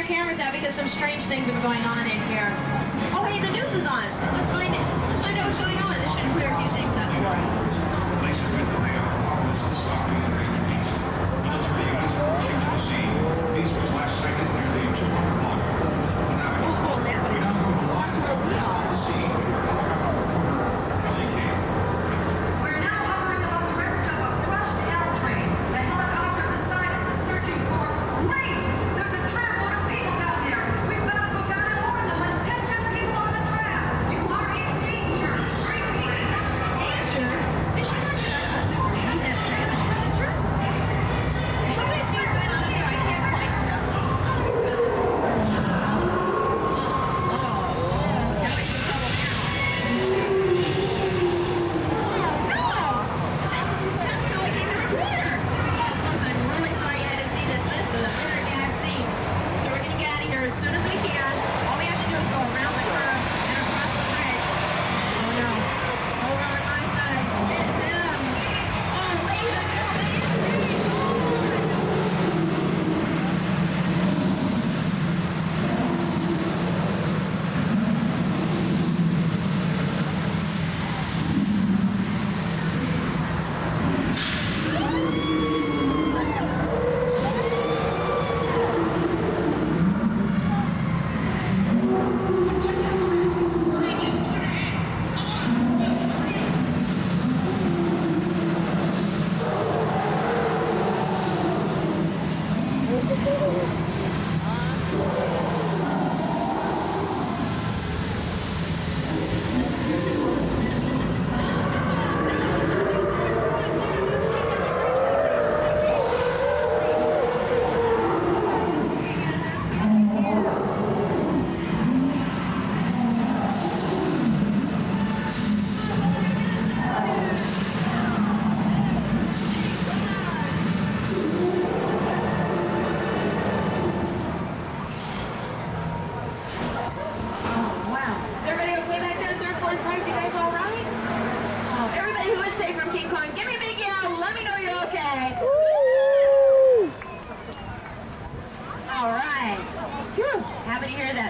cameras out because some strange things have been going on in here. Oh, hey, the news is on. Let's find it. Let's find out what's going on. This should clear a few things up for us. Military units rushing to the scene. These was last sighted nearly 200 block. We're now hovering above the wreck of a crushed L train. The helicopter beside us is searching for. Wait! There's a tramload of people down there. We've got to go down and order them. Attention, people on the tram. You are in danger. Repeat. Danger? Is she not sure? What do I see what's going on here? I can't quite tell. As soon as we can, all we have to do is go around the curve and across the bridge. Oh no. Over on my side. It's him. Oh, ladies and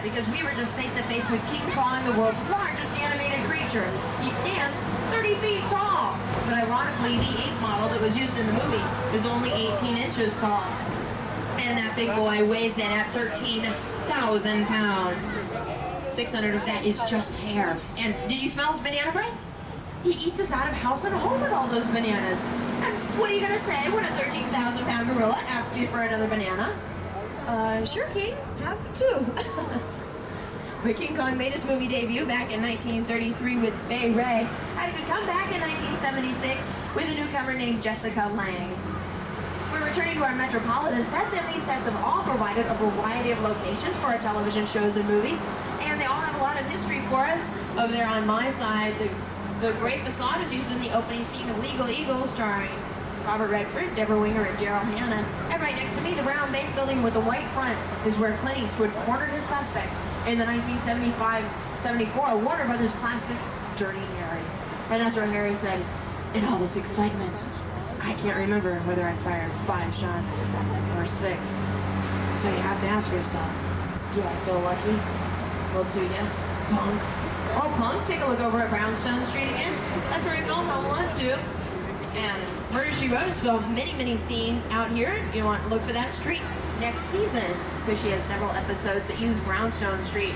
because we were just face to face with King Kong, the world's largest animated creature. He stands 30 feet tall, but ironically, the ape model that was used in the movie is only 18 inches tall. And that big boy weighs in at 13,000 pounds. 600 of that is just hair. And did you smell his banana bread? He eats us out of house and home with all those bananas. And what are you gonna say when a 13,000-pound gorilla asks you for another banana? Sure, King, have two. But King Kong made his movie debut back in 1933 with Bay Ray, and he would come back in 1976 with a newcomer named Jessica Lange. We're returning to our metropolitan sets, and these sets have all provided a variety of locations for our television shows and movies, and they all have a lot of history for us. Over there on my side, the great facade is used in the opening scene of Legal Eagle, starring Robert Redford, Deborah Winger, and Daryl Hannah. And right next to me, the brown bank building with the white front is where Clint Eastwood cornered his suspect in the 1975-74 Warner Brothers classic, Dirty Harry. And that's where Harry said, in all this excitement, I can't remember whether I fired 5 shots or 6. So you have to ask yourself, do I feel lucky? Well, do ya? Punk. Oh, Punk, take a look over at Brownstone Street again. That's where we filmed Home Alone 2. And Murder, She Wrote has filmed many, many scenes out here. You want to look for that street next season, because she has several episodes that use Brownstone Street.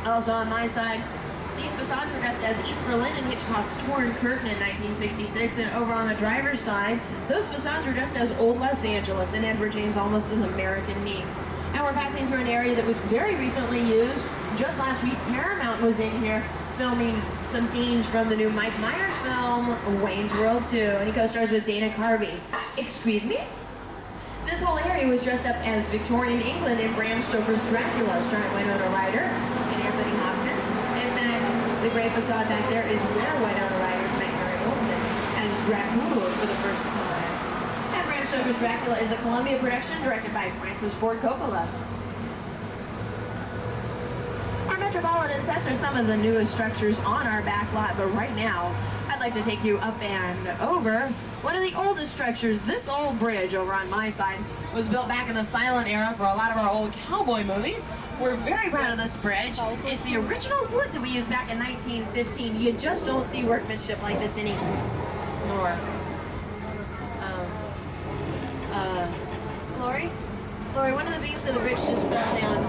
Also on my side, these facades were dressed as East Berlin in Hitchcock's Torn Curtain in 1966, and over on the driver's side, those facades were dressed as Old Los Angeles and Edward James Olmos' American Me. And we're passing through an area that was very recently used. Just last week, Paramount was in here filming some scenes from the new Mike Myers film, Wayne's World 2, and he co-stars with Dana Carvey. Excuse me? This whole area was dressed up as Victorian England in Bram Stoker's Dracula, starring Winona Ryder and Anthony Hopkins. In fact, the great facade back there is where Winona Ryder met Mary Goldman as Dracula for the first time. And Bram Stoker's Dracula is a Columbia production directed by Francis Ford Coppola. Our metropolitan sets are some of the newest structures on our back lot, but right now, I'd like to take you up and over one of the oldest structures. This old bridge over on my side was built back in the silent era for a lot of our old cowboy movies. We're very proud of this bridge. It's the original wood that we used back in 1915. You just don't see workmanship like this anymore. Lori, one of the beams of the bridge just fell down.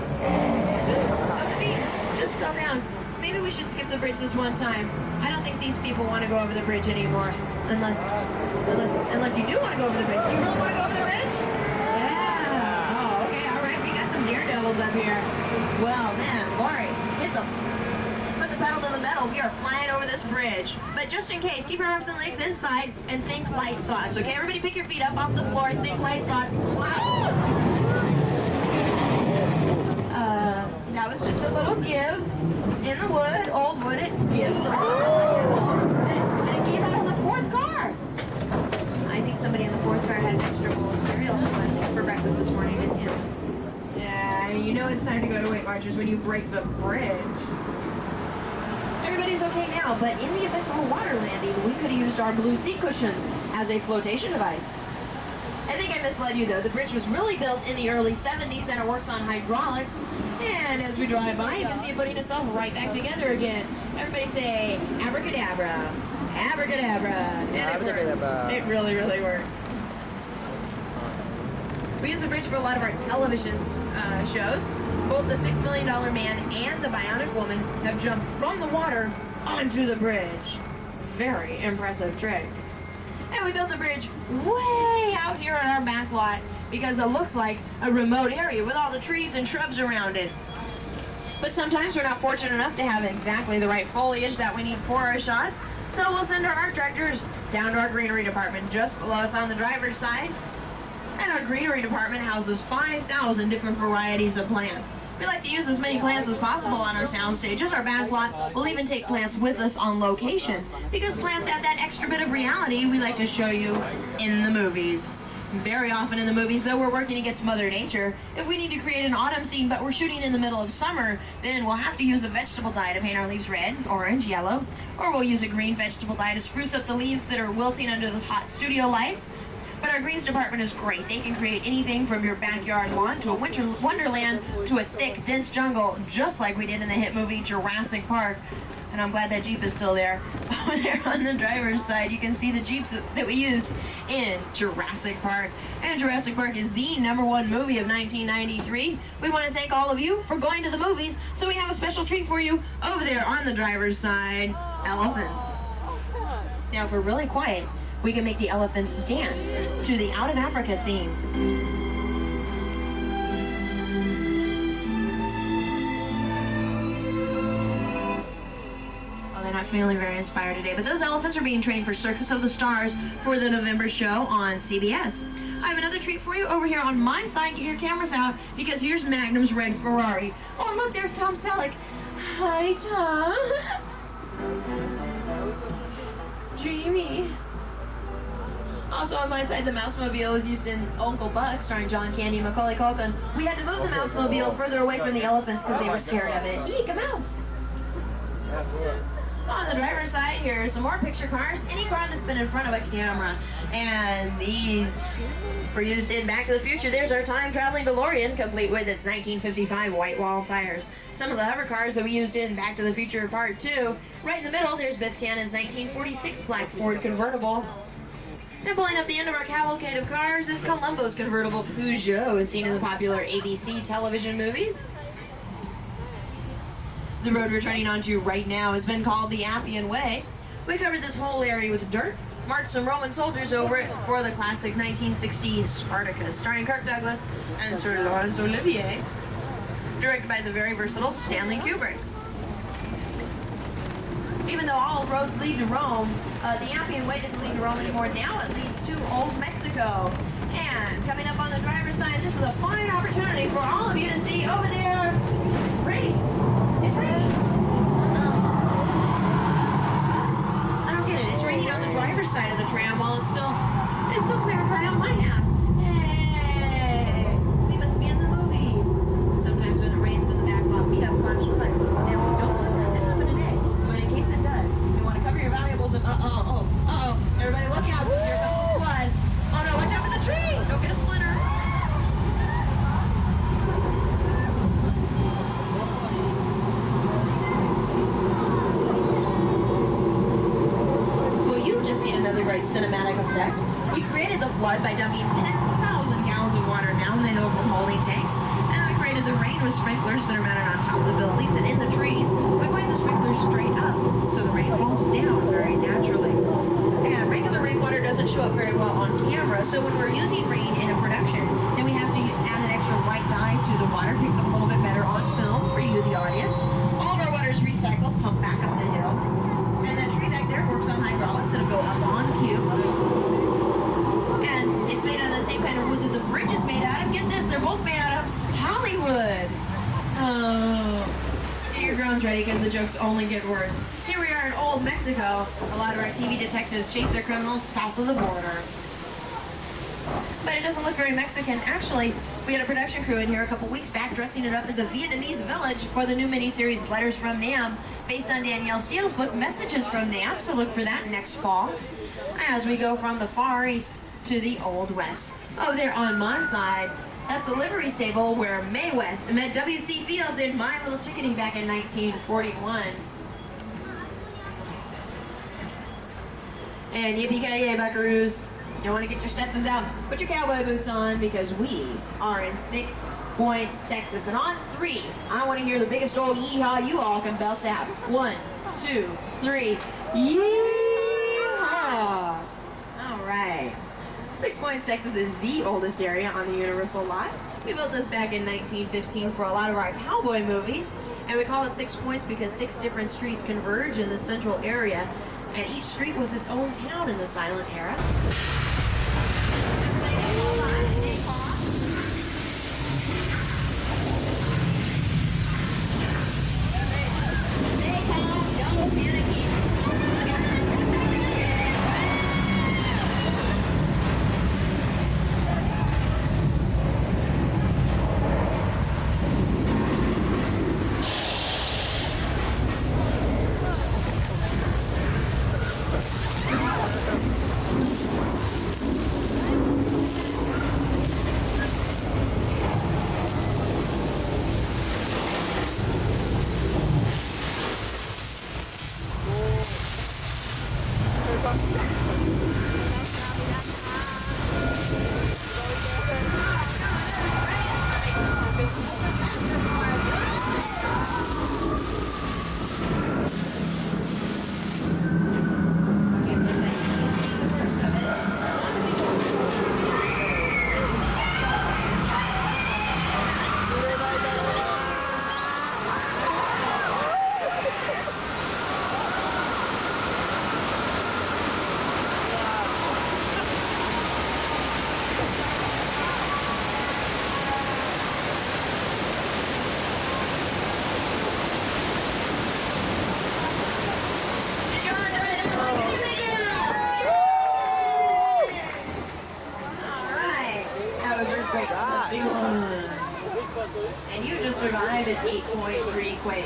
The beam just fell down. Maybe we should skip the bridge this one time. I don't think these people want to go over the bridge anymore. Unless you do want to go over the bridge. Do you really want to go over the bridge? Yeah. Oh, okay, all right. We got some daredevils up here. Well, then, Lori, put the pedal to the metal. We are flying over this bridge. But just in case, keep your arms and legs inside and think light thoughts. Okay, everybody pick your feet up off the floor and think light thoughts. That was just a little give in the wood, old wood. It gives a little, and it came out of the fourth car. I think somebody in the fourth car had an extra bowl of cereal for breakfast this morning, didn't you? Yeah, you know it's time to go to Weight Watchers when you break the bridge. Everybody's okay now, but in the event of a water landing, we could have used our blue seat cushions as a flotation device. I think I misled you though. The bridge was really built in the early 70s and it works on hydraulics. And as we drive by, you can see it putting itself right back together again. Everybody say, abracadabra, abracadabra. And it works. It really, really works. We use the bridge for a lot of our television shows. Both the $6 Million Man and the Bionic Woman have jumped from the water onto the bridge. Very impressive trick. And we built the bridge way out here on our back lot because it looks like a remote area with all the trees and shrubs around it. But sometimes we're not fortunate enough to have exactly the right foliage that we need for our shots, so we'll send our art directors down to our greenery department just below us on the driver's side. And our greenery department houses 5,000 different varieties of plants. We like to use as many plants as possible on our sound stages. Our back lot will even take plants with us on location because plants add that extra bit of reality we like to show you in the movies. Very often in the movies, though, we're working against Mother Nature. If we need to create an autumn scene, but we're shooting in the middle of summer, then we'll have to use a vegetable dye to paint our leaves red, orange, yellow, or we'll use a green vegetable dye to spruce up the leaves that are wilting under the hot studio lights. But our greens department is great. They can create anything from your backyard lawn to a winter wonderland to a thick, dense jungle, just like we did in the hit movie Jurassic Park. And I'm glad that Jeep is still there. Over there on the driver's side, you can see the Jeeps that we used in Jurassic Park. And Jurassic Park is the #1 movie of 1993. We want to thank all of you for going to the movies, so we have a special treat for you over there on the driver's side. Elephants. Now, if we're really quiet, we can make the elephants dance to the Out of Africa theme. Well, they're not feeling very inspired today, but those elephants are being trained for Circus of the Stars for the November show on CBS. I have another treat for you over here on my side. Get your cameras out because here's Magnum's red Ferrari. Oh, look, there's Tom Selleck. Hi, Tom. Dreamy. Also on my side, the Mousemobile was used in Uncle Buck, starring John Candy and Macaulay Culkin. We had to move the Mousemobile further away from the elephants because they were scared of it. Eek, a mouse! On the driver's side, here are some more picture cars. Any car that's been in front of a camera. And these were used in Back to the Future. There's our time-traveling DeLorean, complete with its 1955 white wall tires. Some of the hover cars that we used in Back to the Future Part 2. Right in the middle, there's Biff Tannen's 1946 black Ford convertible. And pulling up the end of our cavalcade of cars is Columbo's convertible Peugeot, as seen in the popular ABC television movies. The road we're turning onto right now has been called the Appian Way. We covered this whole area with dirt, marched some Roman soldiers over it for the classic 1960 Spartacus, starring Kirk Douglas and Sir Laurence Olivier, directed by the very versatile Stanley Kubrick. Even though all roads lead to Rome, the Appian Way doesn't lead to Rome anymore. Now it leads to Old Mexico. And coming up on the driver's side, this is a fine opportunity for all of you to see over there. Rain. It's raining. I don't get it. It's raining on the driver's side of the tram while it's still clear right on my half. Hey, we must be in the movies. Sometimes when it rains in the back lot, we have flash floods. And we don't want that to happen today. But in case it does, you want to cover your valuables and with sprinklers that are mounted on top of the buildings and in the trees. We point the sprinklers straight up, so the rain falls down very naturally. And regular rainwater doesn't show up very well on camera, so when we're using rain in a production, then we have to add an extra white dye to the water, picks up a little bit better on film for you, the audience. All of our water is recycled, pumped back up the hill. And that tree back there works on hydraulics, it'll go up on cue. And it's made out of the same kind of wood that the bridge is made out of. Get this, they're both made out of Hollywood. Oh. Get your groans ready because the jokes only get worse. Here we are in old Mexico. A lot of our TV detectives chase their criminals south of the border. But it doesn't look very Mexican. Actually, we had a production crew in here a couple weeks back dressing it up as a Vietnamese village for the new miniseries Letters from Nam, based on Danielle Steele's book Messages from Nam, so look for that next fall. As we go from the Far East to the Old West. Oh, there on my side, that's the livery stable where Mae West met W.C. Fields in My Little Chickadee back in 1941. And yippee-ki-yay, buckaroos. You want to get your Stetsons out, put your cowboy boots on, because we are in 6 Points, Texas. And on 3, I want to hear the biggest old yeehaw you all can belt out. 1, 2, 3, yeehaw! All right. 6 Points, Texas is the oldest area on the Universal lot. We built this back in 1915 for a lot of our cowboy movies. And we call it 6 Points because 6 different streets converge in the central area. And each street was its own town in the silent era. And you just survived an 8.3 quake.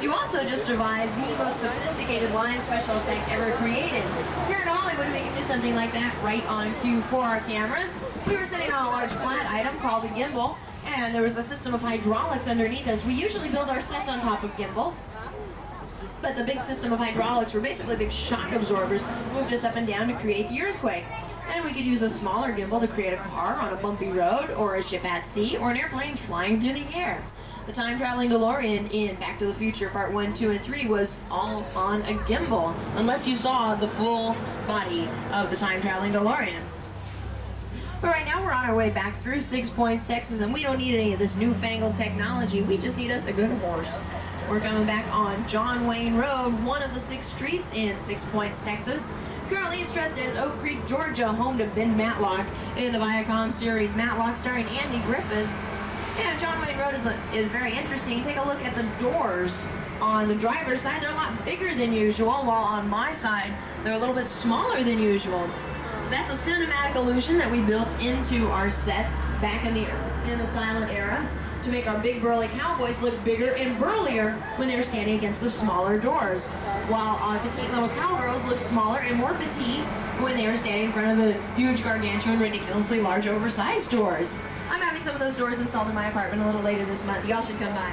You also just survived the most sophisticated line special effect ever created. Here in Hollywood, we can do something like that right on cue for our cameras. We were sitting on a large flat item called a gimbal, and there was a system of hydraulics underneath us. We usually build our sets on top of gimbals, but the big system of hydraulics were basically big shock absorbers, moved us up and down to create the earthquake. And we could use a smaller gimbal to create a car on a bumpy road, or a ship at sea, or an airplane flying through the air. The time-traveling DeLorean in Back to the Future Part 1, 2, and 3 was all on a gimbal, unless you saw the full body of the time-traveling DeLorean. But right now we're on our way back through 6 Points, Texas, and we don't need any of this newfangled technology. We just need us a good horse. We're coming back on John Wayne Road, one of the 6 streets in 6 Points, Texas. Currently it's dressed as Oak Creek, Georgia, home to Ben Matlock in the Viacom series Matlock, starring Andy Griffith. And John Wayne Road is very interesting. Take a look at the doors on the driver's side. They're a lot bigger than usual, while on my side, they're a little bit smaller than usual. That's a cinematic illusion that we built into our sets back in the silent era to make our big burly cowboys look bigger and burlier when they're standing against the smaller doors, while our petite little cowgirls look smaller and more petite when they are standing in front of the huge, gargantuan, ridiculously large, oversized doors. I'm having some of those doors installed in my apartment a little later this month. Y'all should come by.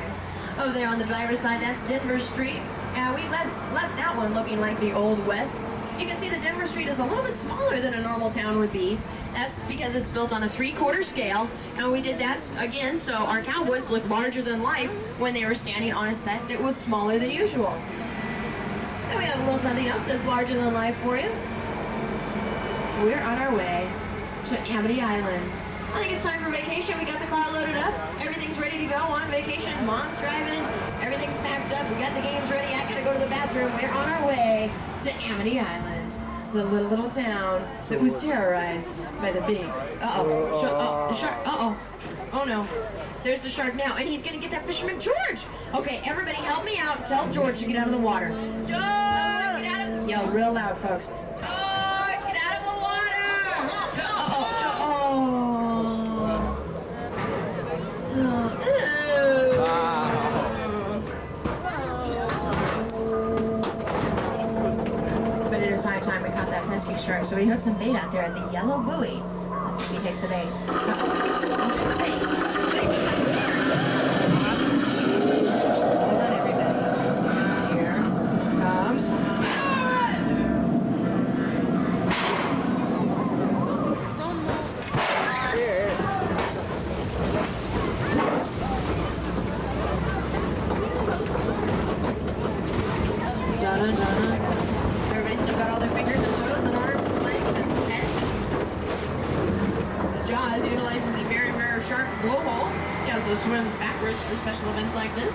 Over there on the driver's side, that's Denver Street, and we left that one looking like the Old West. You can see that Denver Street is a little bit smaller than a normal town would be. That's because it's built on a 3/4 scale, and we did that again so our cowboys looked larger than life when they were standing on a set that was smaller than usual. And we have a little something else that's larger than life for you. We're on our way to Amity Island. I think it's time for vacation. We got the car loaded up. Everything's ready to go on vacation. Mom's driving. Everything's packed up. We got the games ready. I gotta go to the bathroom. We're on our way to Amity Island, the little town that was terrorized by the big. Shark. Oh no. There's the shark now, and he's gonna get that fisherman George. Okay, everybody, help me out. Tell George to get out of the water. George, get out of. Yell real loud, folks. George, get out of the water. But it is high time we caught that pesky shark, so we hooked some bait out there at the yellow buoy. Let's see if he takes the bait. Hold on, everybody. Here comes. Everybody still got all their fingers and toes and arms and legs and heads. The Jaws utilizes the very rare shark blowhole. It also swims backwards for special events like this.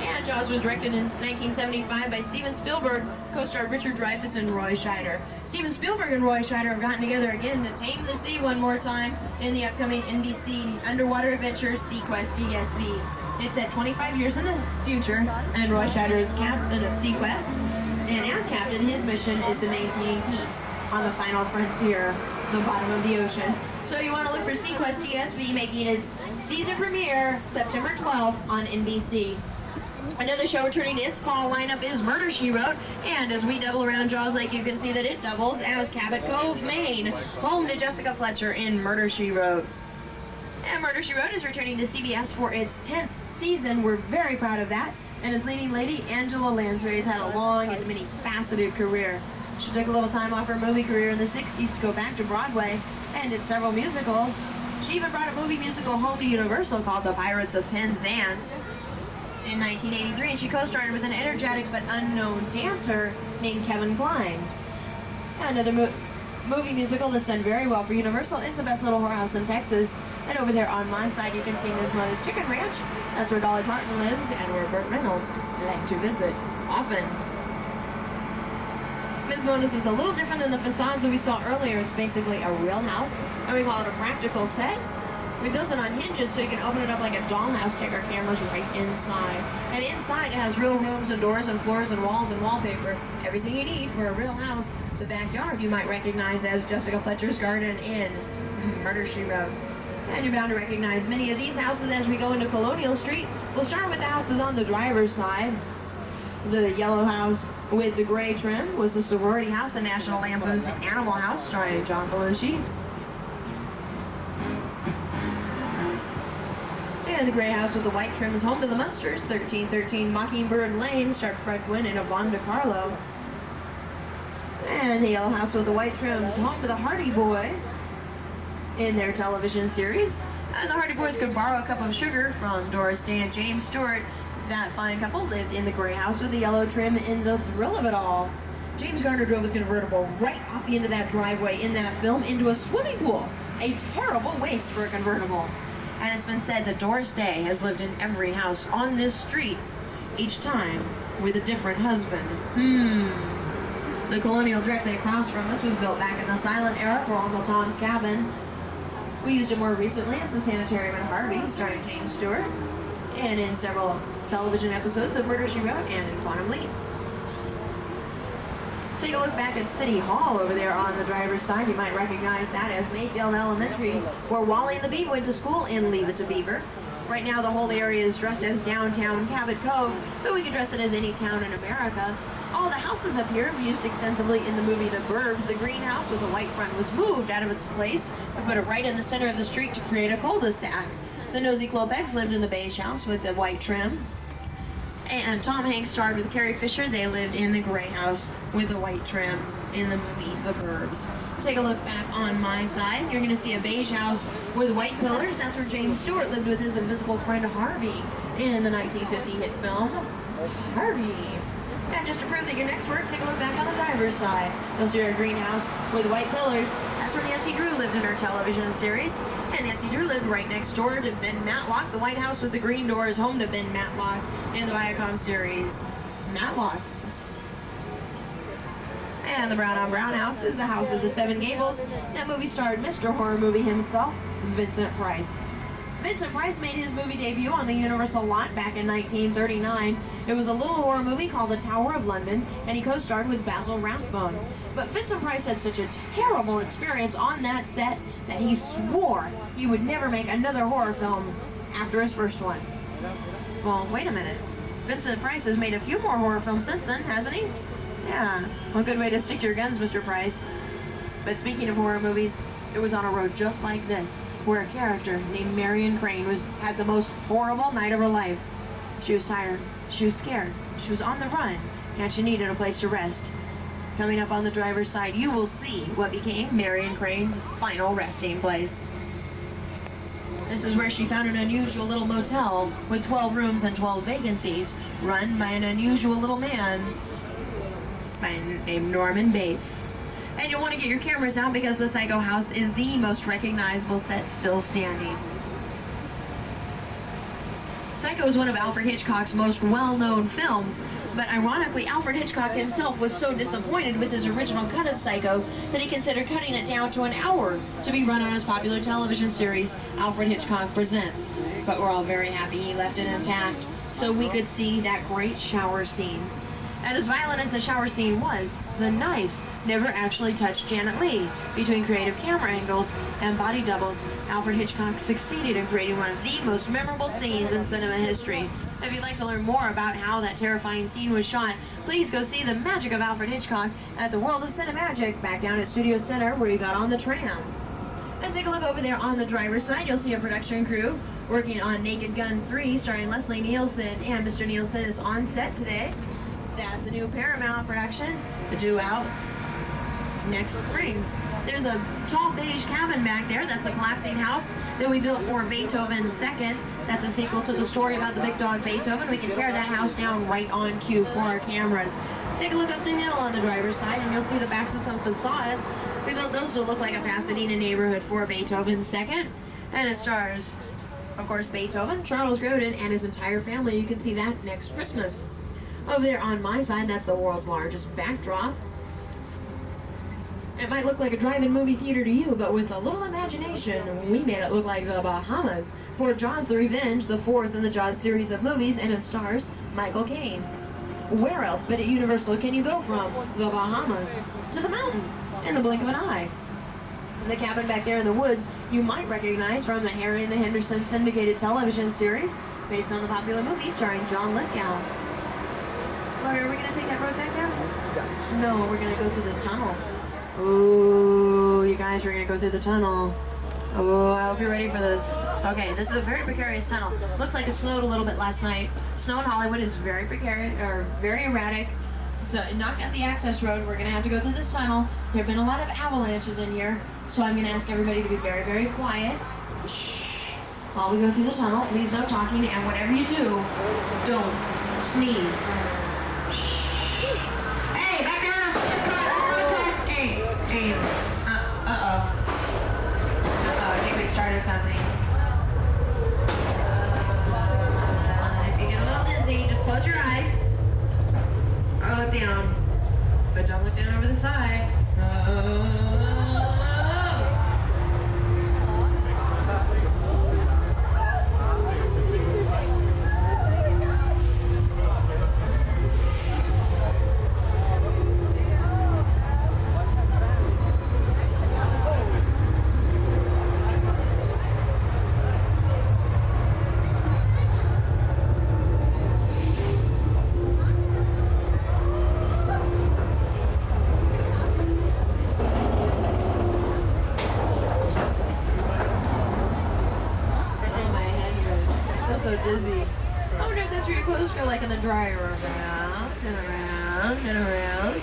And Jaws was directed in 1975 by Steven Spielberg, co-starred Richard Dreyfuss and Roy Scheider. Steven Spielberg and Roy Scheider have gotten together again to tame the sea one more time in the upcoming NBC underwater adventure SeaQuest DSV. It's set 25 years in the future, and Roy Scheider is captain of SeaQuest. And as captain, his mission is to maintain peace on the final frontier, the bottom of the ocean. So you want to look for SeaQuest DSV making its season premiere September 12th on NBC. Another show returning to its fall lineup is Murder, She Wrote, and as we double around Jaws Lake, you can see that it doubles as Cabot Cove, Maine, home to Jessica Fletcher in Murder, She Wrote. And Murder, She Wrote is returning to CBS for its 10th season. We're very proud of that. And as leading lady, Angela Lansbury has had a long and many-faceted career. She took a little time off her movie career in the 60s to go back to Broadway and did several musicals. She even brought a movie musical home to Universal called The Pirates of Penzance in 1983, and she co-starred with an energetic but unknown dancer named Kevin Kline. Another movie musical that's done very well for Universal is The Best Little Whorehouse in Texas. And over there on my side, you can see Miss Mother's Chicken Ranch. That's where Dolly Parton lives and where Burt Reynolds like to visit often. Miss Mona's is a little different than the facades that we saw earlier. It's basically a real house, and we call it a practical set. We built it on hinges so you can open it up like a dollhouse, take our cameras right inside. And inside it has real rooms and doors and floors and walls and wallpaper. Everything you need for a real house. The backyard you might recognize as Jessica Fletcher's garden in Murder, She Wrote. And you're bound to recognize many of these houses as we go into Colonial Street. We'll start with the houses on the driver's side. The yellow house with the gray trim was the sorority house, the National Lampoon's Animal House, starring John Belushi. And the gray house with the white trim is home to the Munsters, 1313 Mockingbird Lane, starred Fred Gwynn and Yvonne DiCarlo. And the yellow house with the white trim is home to the Hardy Boys in their television series. And the Hardy Boys could borrow a cup of sugar from Doris Day and James Stewart. That fine couple lived in the gray house with the yellow trim in the thrill of it all. James Garner drove his convertible right off the end of that driveway in that film into a swimming pool. A terrible waste for a convertible. And it's been said that Doris Day has lived in every house on this street, each time with a different husband. The Colonial directly across from us was built back in the silent era for Uncle Tom's Cabin. We used it more recently as the Sanitarium in Harvey, starring James Stewart, and in several television episodes of Murder, She Wrote and in Quantum Leap. Take a look back at City Hall over there on the driver's side. You might recognize that as Mayfield Elementary, where Wally and the Bee went to school in Leave It to Beaver. Right now the whole area is dressed as downtown Cabot Cove, but we could dress it as any town in America. All the houses up here used extensively in the movie The Burbs. The greenhouse with the white front was moved out of its place and put it right in the center of the street to create a cul-de-sac. The Nosy Klopeks lived in the beige house with the white trim. And Tom Hanks starred with Carrie Fisher. They lived in the gray house with the white trim. in the movie The Burbs. Take a look back on my side. You're going to see a beige house with white pillars. That's where James Stewart lived with his invisible friend Harvey in the 1950 hit film Harvey. And just to prove that your next work, take a look back on the driver's side. You'll see our greenhouse with white pillars. That's where Nancy Drew lived in her television series. And Nancy Drew lived right next door to Ben Matlock. The White House with the green door is home to Ben Matlock in the Viacom series Matlock. And the brown on brown house is the House of the Seven Gables. That movie starred Mr. Horror Movie himself, Vincent Price. Vincent Price made his movie debut on the Universal lot back in 1939. It was a little horror movie called The Tower of London, and he co-starred with Basil Rathbone. But Vincent Price had such a terrible experience on that set that he swore he would never make another horror film after his first one. Well, wait a minute. Vincent Price has made a few more horror films since then, hasn't he? Yeah, one good way to stick to your guns, Mr. Price. But speaking of horror movies, it was on a road just like this, where a character named Marion Crane had the most horrible night of her life. She was tired, she was scared, she was on the run, and she needed a place to rest. Coming up on the driver's side, you will see what became Marion Crane's final resting place. This is where she found an unusual little motel with 12 rooms and 12 vacancies, run by an unusual little man named Norman Bates. And you'll want to get your cameras out because the Psycho house is the most recognizable set still standing. Psycho is one of Alfred Hitchcock's most well-known films, but ironically Alfred Hitchcock himself was so disappointed with his original cut of Psycho that he considered cutting it down to an hour to be run on his popular television series Alfred Hitchcock Presents. But we're all very happy he left it intact so we could see that great shower scene. And as violent as the shower scene was, the knife never actually touched Janet Leigh. Between creative camera angles and body doubles, Alfred Hitchcock succeeded in creating one of the most memorable scenes in cinema history. If you'd like to learn more about how that terrifying scene was shot, please go see The Magic of Alfred Hitchcock at the World of Cinemagic back down at Studio Center where you got on the tram. And take a look over there on the driver's side, you'll see a production crew working on Naked Gun 3 starring Leslie Nielsen, and Mr. Nielsen is on set today. That's a new Paramount production, due out next spring. There's a tall beige cabin back there. That's a collapsing house that we built for Beethoven's Second. That's a sequel to the story about the big dog Beethoven. We can tear that house down right on cue for our cameras. Take a look up the hill on the driver's side and you'll see the backs of some facades. We built those to look like a Pasadena neighborhood for Beethoven's Second. And it stars, of course, Beethoven, Charles Grodin, and his entire family. You can see that next Christmas. Over there on my side, that's the world's largest backdrop. It might look like a drive-in movie theater to you, but with a little imagination, we made it look like the Bahamas for Jaws the Revenge, the fourth in the Jaws series of movies, and it stars Michael Caine. Where else but at Universal can you go from the Bahamas to the mountains in the blink of an eye? The cabin back there in the woods you might recognize from the Harry and the Henderson syndicated television series based on the popular movie starring John Lithgow. Are we going to take that road back there? No, we're going to go through the tunnel. Ooh, you guys, we're going to go through the tunnel. Oh, I hope you're ready for this. Okay, this is a very precarious tunnel. Looks like it snowed a little bit last night. Snow in Hollywood is very precarious, or very erratic. So it knocked out the access road. We're going to have to go through this tunnel. There have been a lot of avalanches in here, so I'm going to ask everybody to be very, very quiet. Shh. While we go through the tunnel, please no talking, and whatever you do, don't sneeze. Hey, back there! Hey, uh-oh. I think we started something. If you get a little dizzy, just close your eyes. Or look down. But don't look down over the side. So dizzy. I wonder if that's where your clothes feel like in the dryer. Around and around and around.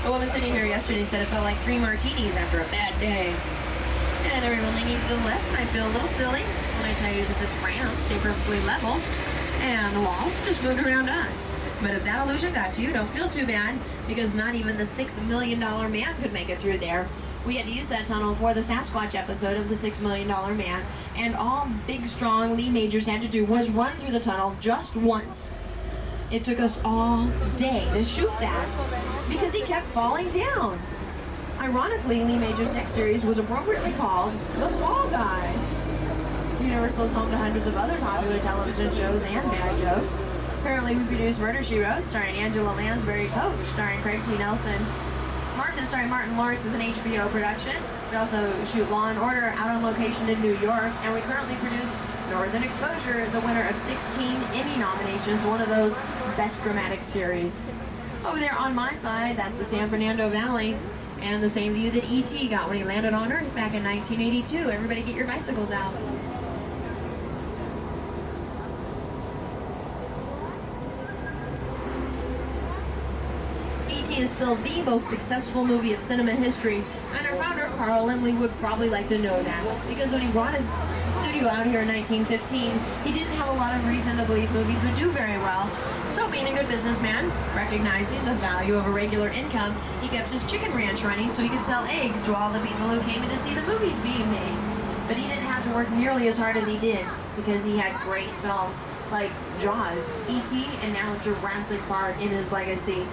A woman sitting here yesterday said it felt like 3 martinis after a bad day. And everyone leaning to the left might feel a little silly when I tell you that this ramp stayed perfectly level and the walls just moved around us. But if that illusion got to you, don't feel too bad, because not even the $6 million man could make it through there. We had to use that tunnel for the Sasquatch episode of the $6 million man, and all big, strong Lee Majors had to do was run through the tunnel just once. It took us all day to shoot that, because he kept falling down. Ironically, Lee Majors' next series was appropriately called The Fall Guy. Universal is home to hundreds of other popular television shows and bad jokes. Currently, we produce Murder, She Wrote, starring Angela Lansbury, Coach, starring Craig T. Nelson. Martin, starring Martin Lawrence, is an HBO production. We also shoot Law & Order out on location in New York, and we currently produce Northern Exposure, the winner of 16 Emmy nominations, one of those Best Dramatic Series. Over there on my side, that's the San Fernando Valley, and the same view that E.T. got when he landed on Earth back in 1982. Everybody get your bicycles out. E.T. is still the most successful movie of cinema history, and our founder, Carl Laemmle, would probably like to know that, because when he brought his studio out here in 1915, he didn't have a lot of reason to believe movies would do very well. So being a good businessman, recognizing the value of a regular income, he kept his chicken ranch running so he could sell eggs to all the people who came in to see the movies being made. But he didn't have to work nearly as hard as he did, because he had great films like Jaws, E.T., and now Jurassic Park in his legacy.